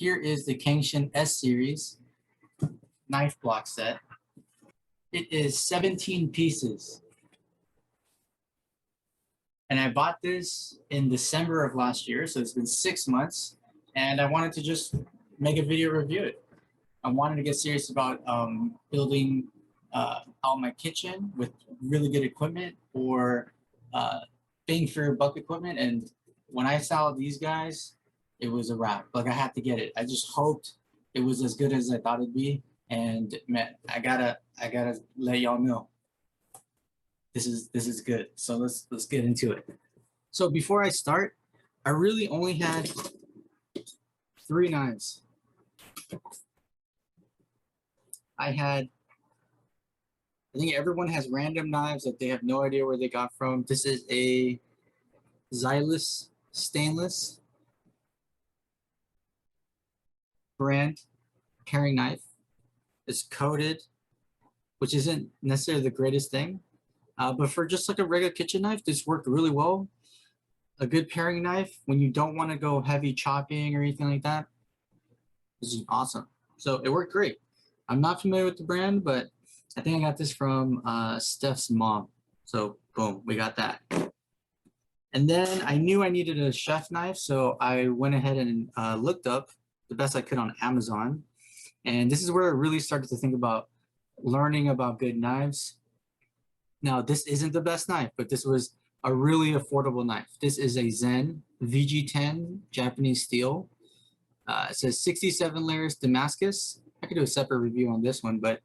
Here is the Cangshan S Series knife block set. It is 17 pieces. And I bought this in December of last year, so it's been 6 months. And I wanted to just make a video review it. I wanted to get serious about building out my kitchen with really good equipment or bang for your buck equipment. And when I saw these guys, it was a wrap. Like, I had to get it. I just hoped it was as good as I thought it'd be. And man, I gotta let y'all know this is good. So let's get into it. So before I start, I really only had 3 knives. I think everyone has random knives that they have no idea where they got from. This is a Xylus stainless brand paring knife. It's coated, which isn't necessarily the greatest thing. But for just like a regular kitchen knife, this worked really well. A good paring knife when you don't want to go heavy chopping or anything like that. This is awesome. So it worked great. I'm not familiar with the brand, but I think I got this from Steph's mom. So boom, we got that. And then I knew I needed a chef knife, so I went ahead and looked up the best I could on Amazon. And this is where I really started to think about learning about good knives. Now, this isn't the best knife, but this was a really affordable knife. This is a Zen VG10 Japanese steel. It says 67 layers Damascus. I could do a separate review on this one, but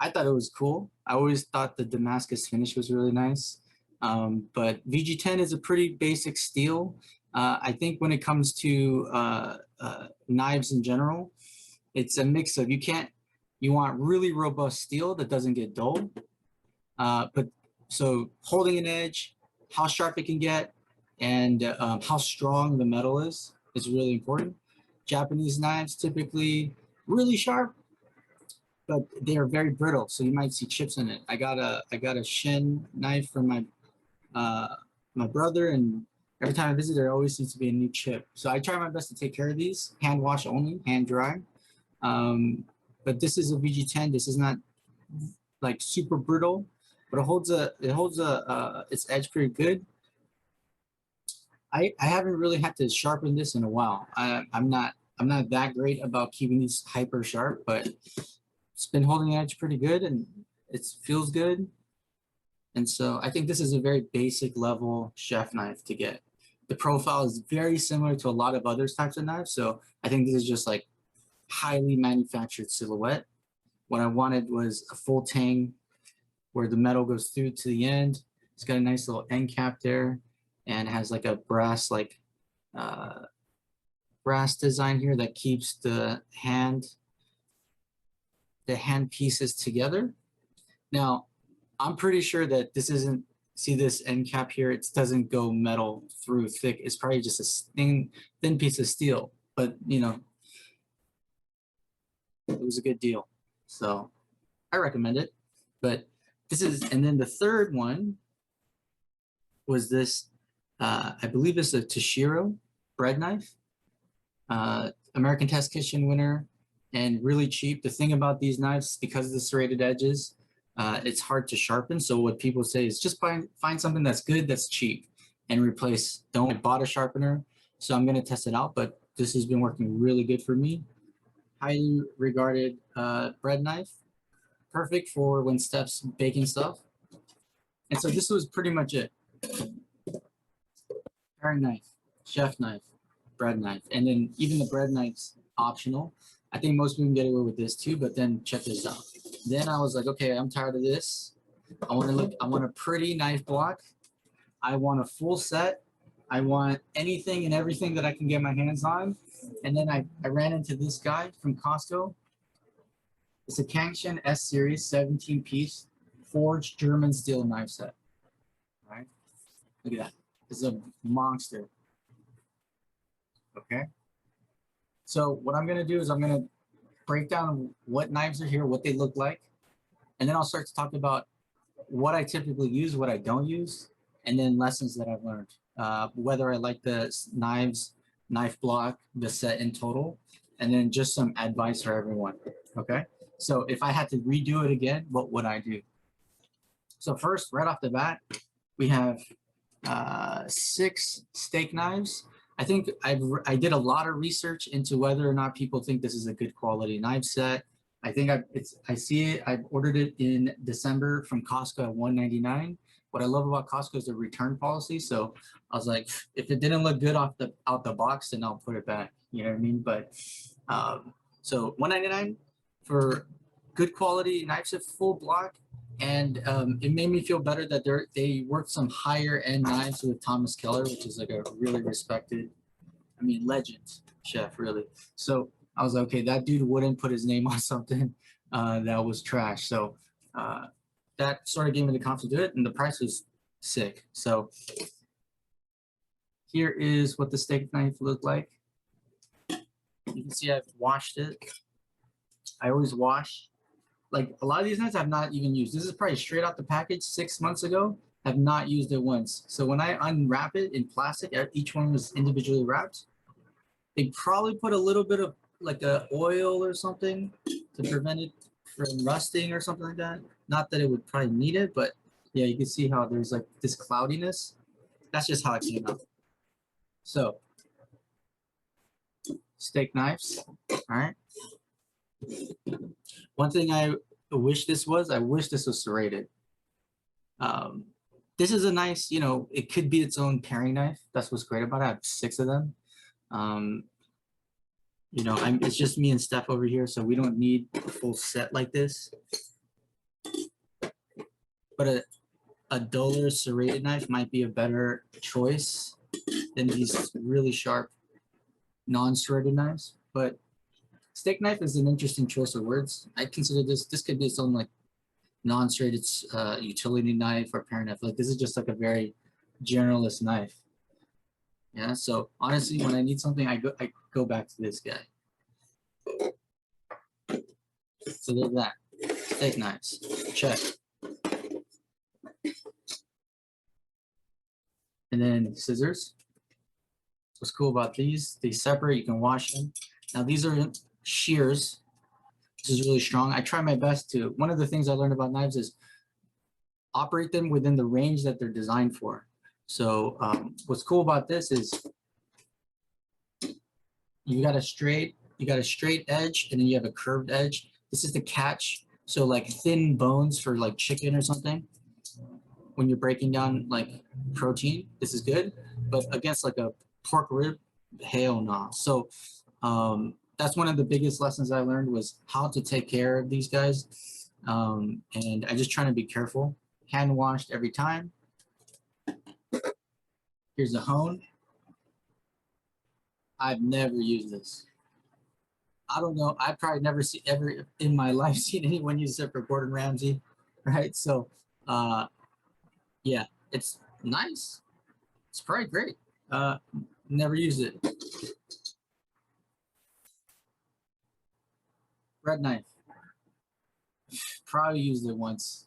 I thought it was cool. I always thought the Damascus finish was really nice. But VG10 is a pretty basic steel. I think when it comes to knives in general, it's a mix of you want really robust steel that doesn't get dull. But so holding an edge, how sharp it can get, and how strong the metal is really important. Japanese knives typically really sharp, but they are very brittle, so you might see chips in it. I got a Shin knife from my brother, and every time I visit, there always seems to be a new chip. So I try my best to take care of these. Hand wash only, hand dry. But this is a VG10. This is not like super brittle, but it holds its edge pretty good. I haven't really had to sharpen this in a while. I'm not that great about keeping these hyper sharp, but it's been holding the edge pretty good and it feels good. And so I think this is a very basic level chef knife to get. The profile is very similar to a lot of other types of knives. So I think this is just like highly manufactured silhouette. What I wanted was a full tang where the metal goes through to the end. It's got a nice little end cap there and has like a brass design here that keeps the hand pieces together. Now, I'm pretty sure that this isn't, see this end cap here, it doesn't go metal through thick. It's probably just a thin piece of steel, but you know, it was a good deal. So I recommend it. But this is, and then the third one was this, I believe it's a Toshiro bread knife. American Test Kitchen winner and really cheap. The thing about these knives, because of the serrated edges, it's hard to sharpen. So what people say is just find something that's good, that's cheap, and replace. Don't bought a sharpener, so I'm gonna test it out. But this has been working really good for me. Highly regarded bread knife, perfect for when Steph's baking stuff. And so this was pretty much it. Paring knife, chef knife, bread knife, and then even the bread knife's optional. I think most people can get away with this too, but then check this out. Then I was like, okay, I'm tired of this. I want a pretty knife block. I want a full set. I want anything and everything that I can get my hands on. And then I ran into this guy from Costco. It's a Cangshan S Series 17-piece forged German steel knife set. All right, look at that. It's a monster. Okay. So what I'm gonna do is I'm gonna break down what knives are here, what they look like, and then I'll start to talk about what I typically use, what I don't use, and then lessons that I've learned. Whether I like the knife block, the set in total, and then just some advice for everyone. Okay. So if I had to redo it again, what would I do? So first, right off the bat, we have 6 steak knives. I think I did a lot of research into whether or not people think this is a good quality knife set. I think I see it. I've ordered it in December from Costco at $1.99. What I love about Costco is the return policy. So I was like, if it didn't look good out the box, then I'll put it back. You know what I mean? But so $1.99 for good quality knife set, full block. And it made me feel better that they worked some higher end knives with Thomas Keller, which is like a really respected, I mean, legend chef, really. So I was like, okay, that dude wouldn't put his name on something that was trash. So that sort of gave me the confidence to do it, and the price was sick. So here is what the steak knife looked like. You can see I've washed it. I always wash. Like a lot of these knives I've not even used. This is probably straight out the package 6 months ago. I've not used it once. So when I unwrap it in plastic, each one was individually wrapped. They probably put a little bit of like a oil or something to prevent it from rusting or something like that. Not that it would probably need it, but yeah, you can see how there's like this cloudiness. That's just how it came out. So steak knives, all right. One thing I wish this was serrated. This is a nice, it could be its own paring knife. That's what's great about it. I have 6 of them. It's just me and Steph over here, so we don't need a full set like this. But a duller serrated knife might be a better choice than these really sharp non-serrated knives. But steak knife is an interesting choice of words. I consider this could be its own like non-serrated utility knife or paring knife. Like this is just like a very generalist knife. Yeah. So honestly, when I need something, I go back to this guy. So there's that. Steak knives. Check. And then scissors. What's cool about these? They separate. You can wash them. Now these are shears. This is really strong. I try my best to. One of the things I learned about knives is operate them within the range that they're designed for. So what's cool about this is you got a straight edge and then you have a curved edge. This is the catch. So like thin bones for like chicken or something, when you're breaking down like protein, this is good. But against like a pork rib, hell no. So that's one of the biggest lessons I learned was how to take care of these guys. And I just trying to be careful. Hand washed every time. Here's a hone. I've never used this. I don't know. I probably never ever in my life seen anyone use it for Gordon Ramsay, right? So, yeah, it's nice. It's probably great. Never used it. Bread knife. Probably used it once.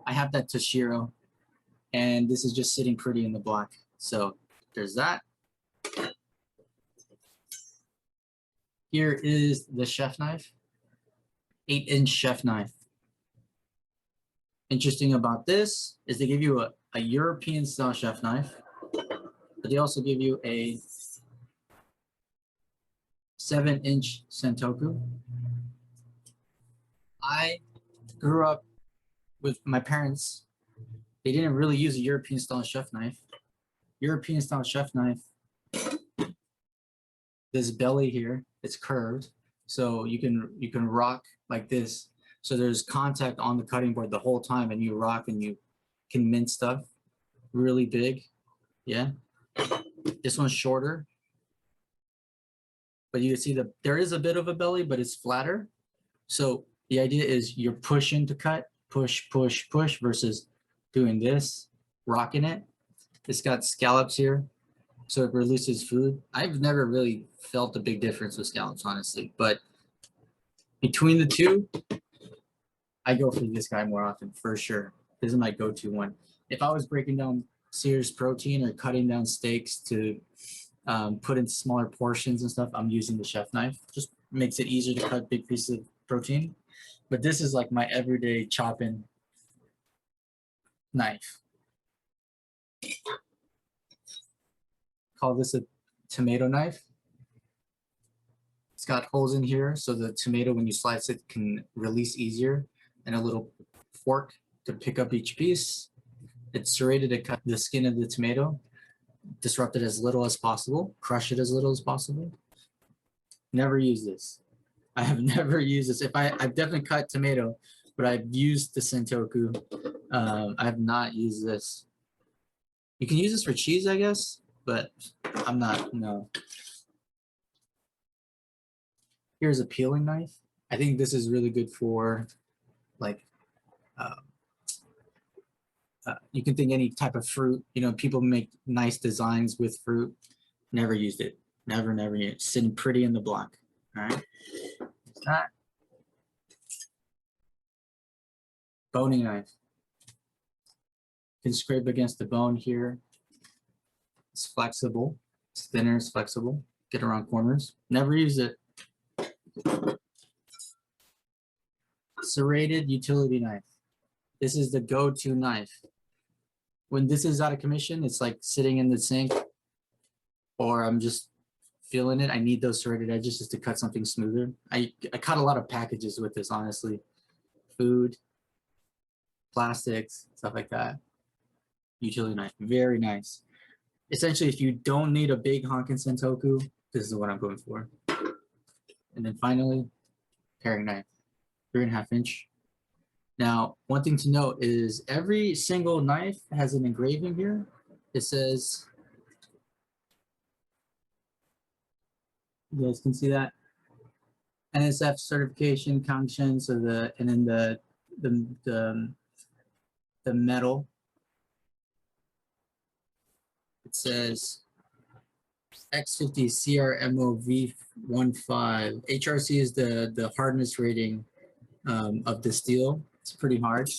I have that Toshiro, and this is just sitting pretty in the block. So there's that. Here is the chef knife, 8-inch chef knife. Interesting about this is they give you a European style chef knife, but they also give you a 7-inch Sentoku. I grew up with my parents. They didn't really use a European style chef knife. European style chef knife, this belly here, it's curved. So you can rock like this. So there's contact on the cutting board the whole time and you rock and you can mince stuff really big. Yeah. This one's shorter. But you can see there is a bit of a belly, but it's flatter. So the idea is you're pushing to cut, push, push, push versus doing this, rocking it. It's got scallops here, so it releases food. I've never really felt a big difference with scallops, honestly. But between the two, I go for this guy more often, for sure. This is my go-to one. If I was breaking down Sears protein or cutting down steaks to put in smaller portions and stuff, I'm using the chef knife. Just makes it easier to cut big pieces of protein. But this is like my everyday chopping knife. Call this a tomato knife. It's got holes in here so the tomato, when you slice it, can release easier, and a little fork to pick up each piece. It's serrated to cut the skin of the tomato, disrupt it as little as possible, crush it as little as possible. Never use this. I have never used this. I've definitely cut tomato, but I've used the Sentoku. I have not used this. You can use this for cheese, I guess, but I'm not, no. Here's a peeling knife. I think this is really good for like, you can think any type of fruit. You know, people make nice designs with fruit. Never used it. Never used it. Sitting pretty in the block. All right. It's that. Boning knife. You can scrape against the bone here. It's flexible. It's thinner, it's flexible. Get around corners. Never use it. Serrated utility knife. This is the go-to knife. When this is out of commission, it's like sitting in the sink, or I'm just feeling it. I need those serrated edges just to cut something smoother. I cut a lot of packages with this, honestly. Food, plastics, stuff like that. Utility knife, very nice. Essentially, if you don't need a big honkin' Sentoku, this is what I'm going for. And then finally, paring knife, 3.5 inch. Now, one thing to note is every single knife has an engraving here. It says, you guys can see that, NSF certification, Cangshan, so and then the metal. It says X50 CRMOV15. HRC is the hardness rating of the steel. It's pretty hard.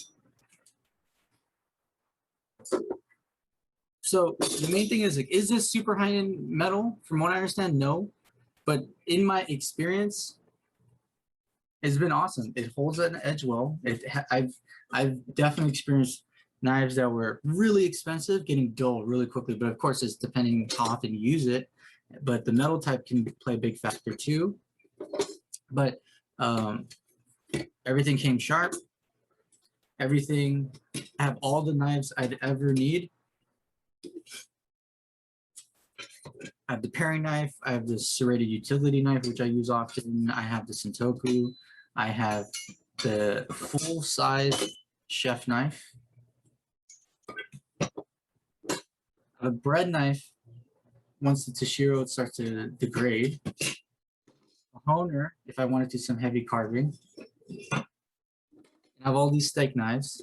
So the main thing is, like, is this super high-end metal? From what I understand, no. But in my experience, it's been awesome. It holds an edge well. I've definitely experienced knives that were really expensive getting dull really quickly, but of course it's depending how often you use it. But the metal type can play a big factor too. But everything came sharp. Everything, I have all the knives I'd ever need. I have the paring knife. I have the serrated utility knife, which I use often. I have the Sentoku. I have the full-size chef knife. I have a bread knife once the Toshiro starts to degrade. A honer, if I want to do some heavy carving. I have all these steak knives.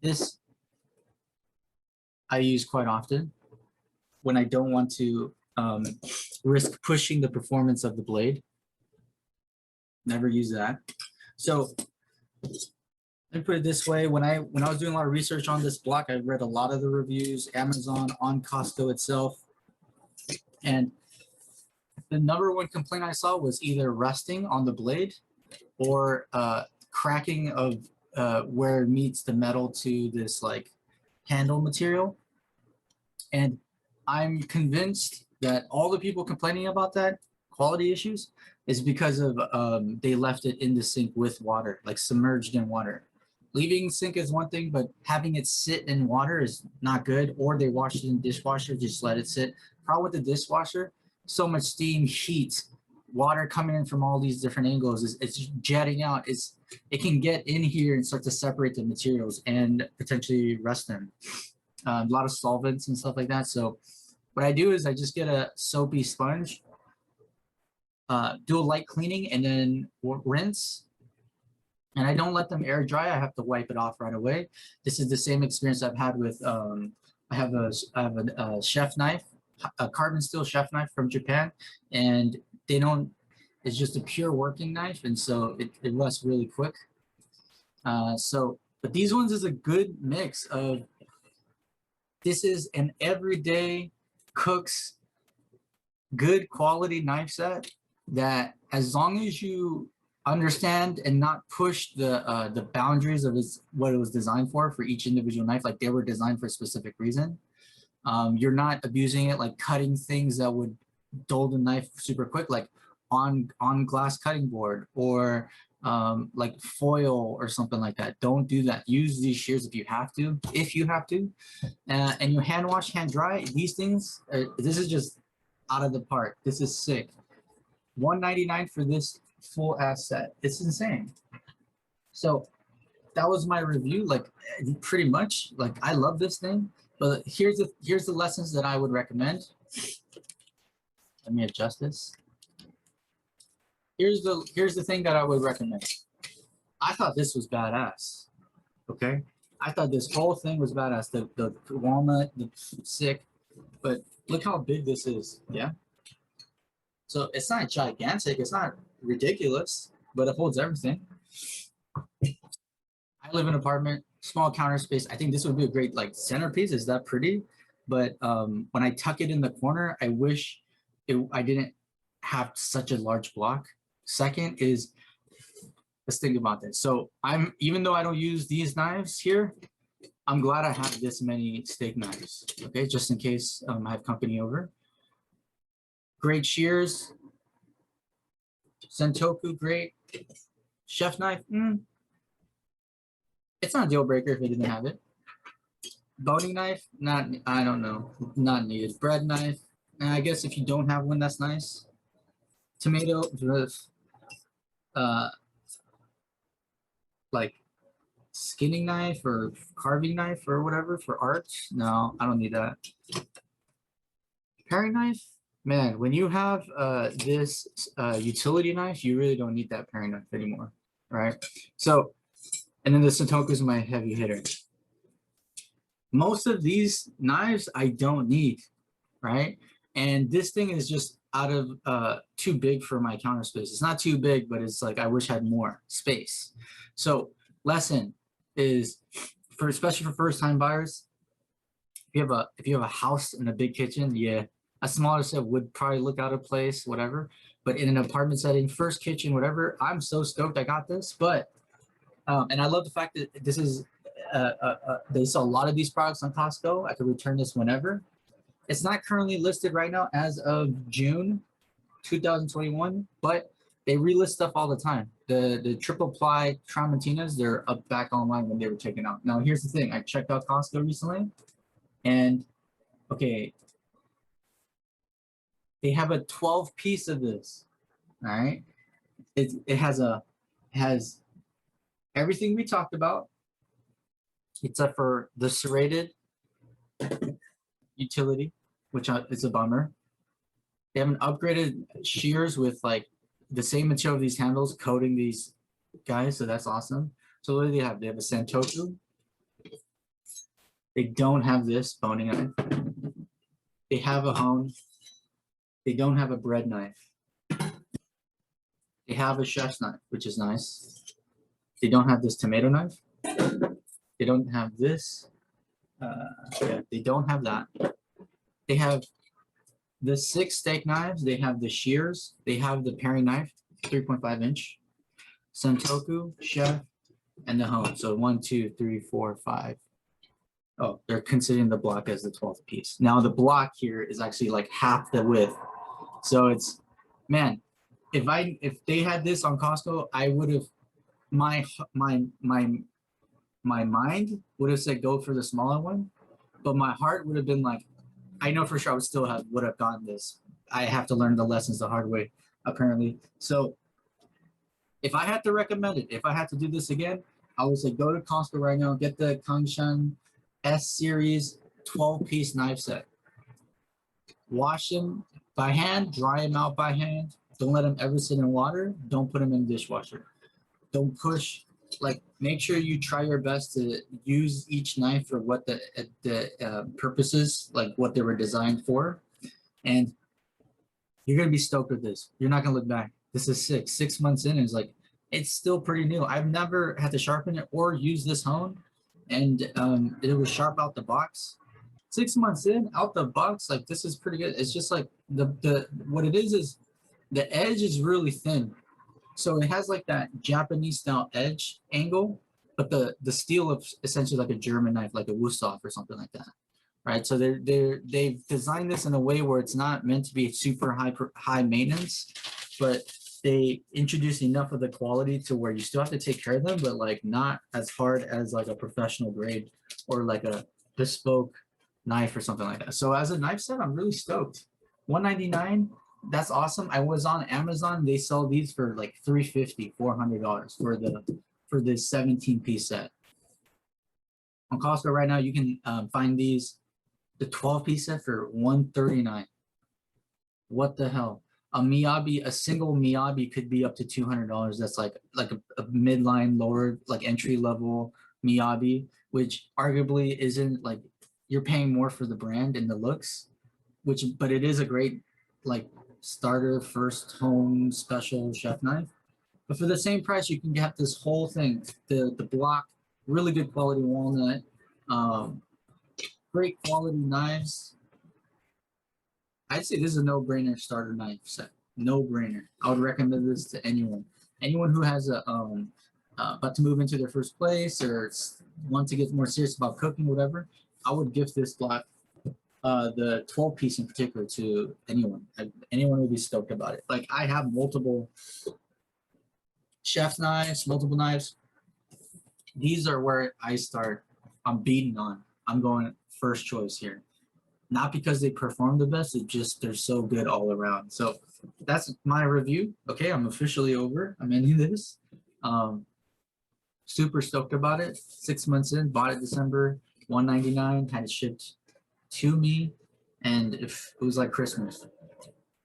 This I use quite often when I don't want to risk pushing the performance of the blade. Never use that. So let me put it this way. When I was doing a lot of research on this block, I read a lot of the reviews, Amazon, on Costco itself. And the #1 complaint I saw was either rusting on the blade or cracking of where it meets the metal to this like handle material. And I'm convinced that all the people complaining about that quality issues is because of they left it in the sink with water, like submerged in water. Leaving sink is one thing, but having it sit in water is not good. Or they wash it in dishwasher, just let it sit. Problem with the dishwasher, so much steam, heat, water coming in from all these different angles, it's jetting out. It can get in here and start to separate the materials and potentially rust them. A lot of solvents and stuff like that. So what I do is I just get a soapy sponge, do a light cleaning, and then rinse. And I don't let them air dry. I have to wipe it off right away. This is the same experience I've had with, I have a chef knife, a carbon steel chef knife from Japan, and they don't, it's just a pure working knife. And so it rusts really quick. But these ones is a good mix of, this is an everyday cooks good quality knife set that as long as you understand and not push the boundaries of what it was designed for each individual knife, like they were designed for a specific reason. You're not abusing it, like cutting things that would dull the knife super quick, like on glass cutting board or like foil or something like that. Don't do that. Use these shears if you have to, and you hand wash, hand dry. These things, this is just out of the park. This is sick. $199 for this full ass set. It's insane. So that was my review. Like pretty much, like I love this thing. But here's the lessons that I would recommend. Let me adjust this. Here's the thing that I would recommend. I thought this was badass. Okay, I thought this whole thing was badass. The walnut, the sick, but look how big this is. Yeah. So it's not gigantic. It's not ridiculous, but it holds everything. I live in an apartment, small counter space. I think this would be a great like centerpiece. Is that pretty? But when I tuck it in the corner, I wish I didn't have such a large block. Second is, let's think about this. So even though I don't use these knives here, I'm glad I have this many steak knives. Okay, just in case I have company over. Great shears. Sentoku, great. Chef knife, it's not a deal breaker if they didn't have it. Boning knife, I don't know, not needed. Bread knife, I guess if you don't have one, that's nice. Tomato, like skinning knife or carving knife or whatever for art. No, I don't need that. Paring knife, man, when you have this utility knife, you really don't need that paring knife anymore, right? So, and then the Sentoku is my heavy hitter. Most of these knives I don't need, right? And this thing is just out of too big for my counter space. It's not too big, but it's like I wish I had more space. So lesson is especially for first-time buyers, if you have a house and a big kitchen, yeah, a smaller set would probably look out of place, whatever. But in an apartment setting, first kitchen, whatever, I'm so stoked I got this. But and I love the fact that this is they sell a lot of these products on Costco. I could return this whenever. It's not currently listed right now as of June 2021, but they relist stuff all the time. The triple ply Tramontinas, they're up back online when they were taken out. Now here's the thing, I checked out Costco recently, and okay, they have a 12 piece of this. All right, it has everything we talked about, except for the serrated utility, which is a bummer. They haven't upgraded shears with like the same material of these handles, coating these guys, so that's awesome. So what do they have? They have a Sentoku. They don't have this boning knife. They have a hone. They don't have a bread knife. They have a chef's knife, which is nice. They don't have this tomato knife. They don't have this. Yeah, they don't have that. They have the 6 steak knives. They have the shears. They have the paring knife, 3.5 inch. Sentoku, chef, and the hone. So 1, 2, 3, 4, 5. Oh, they're considering the block as the 12th piece. Now the block here is actually like half the width. So it's, man, if they had this on Costco, I would have, my mind would have said go for the smaller one, but my heart would have been like, I know for sure I would have gotten this. I have to learn the lessons the hard way, apparently. So if I had to recommend it, if I had to do this again, I would say go to Costco right now, get the Cangshan S Series 12-piece knife set. Wash them by hand, dry them out by hand. Don't let them ever sit in water. Don't put them in the dishwasher. Don't push. Like, make sure you try your best to use each knife for what the purposes, like what they were designed for. And you're going to be stoked with this. You're not going to look back. This is 6 months in. And it's like, it's still pretty new. I've never had to sharpen it or use this hone. And it was sharp out the box. 6 months in, out the box, like this is pretty good. It's just like what it is The edge is really thin. So it has like that Japanese style edge angle, but the steel is essentially like a German knife, like a Wusthof or something like that, right? So they've designed this in a way where it's not meant to be super high maintenance, but they introduce enough of the quality to where you still have to take care of them, but like not as hard as like a professional grade or like a bespoke knife or something like that. So as a knife set, I'm really stoked. 199, that's awesome. I was on Amazon. They sell these for like $350, $400 for this 17-piece set. On Costco right now, you can find these the 12-piece set for $139. What the hell? A single Miyabi could be up to $200. That's like a midline, lower, like entry level Miyabi, which arguably isn't like you're paying more for the brand and the looks, but it is a great like starter first home special chef knife. But for the same price, you can get this whole thing, the block, really good quality walnut, um, great quality knives. I'd say this is a no-brainer starter knife set. No-brainer. I would recommend this to anyone. Anyone who has about to move into their first place or want to get more serious about cooking, whatever. I would gift this block, the 12-piece in particular, to anyone. Anyone would be stoked about it. Like I have multiple chef knives, multiple knives. These are where I start. I'm beating on. I'm going first choice here. Not because they perform the best, it's just they're so good all around. So that's my review. Okay, I'm officially over. I'm ending this. Super stoked about it. 6 months in, bought it December, $199, had it shipped to me, and if it was like Christmas.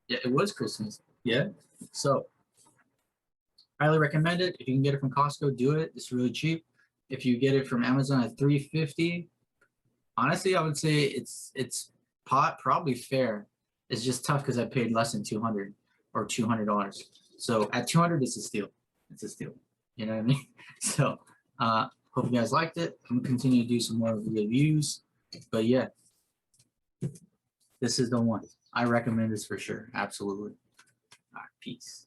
Yeah, it was Christmas. Yeah. So highly recommend it. If you can get it from Costco, do it. It's really cheap. If you get it from Amazon at $350, honestly, I would say it's probably fair. It's just tough because I paid less than $200 or $200. So at 200, it's a steal. It's a steal. You know what I mean? So hope you guys liked it. I'm gonna continue to do some more reviews, but yeah, this is the one. I recommend this for sure. Absolutely. All right, peace.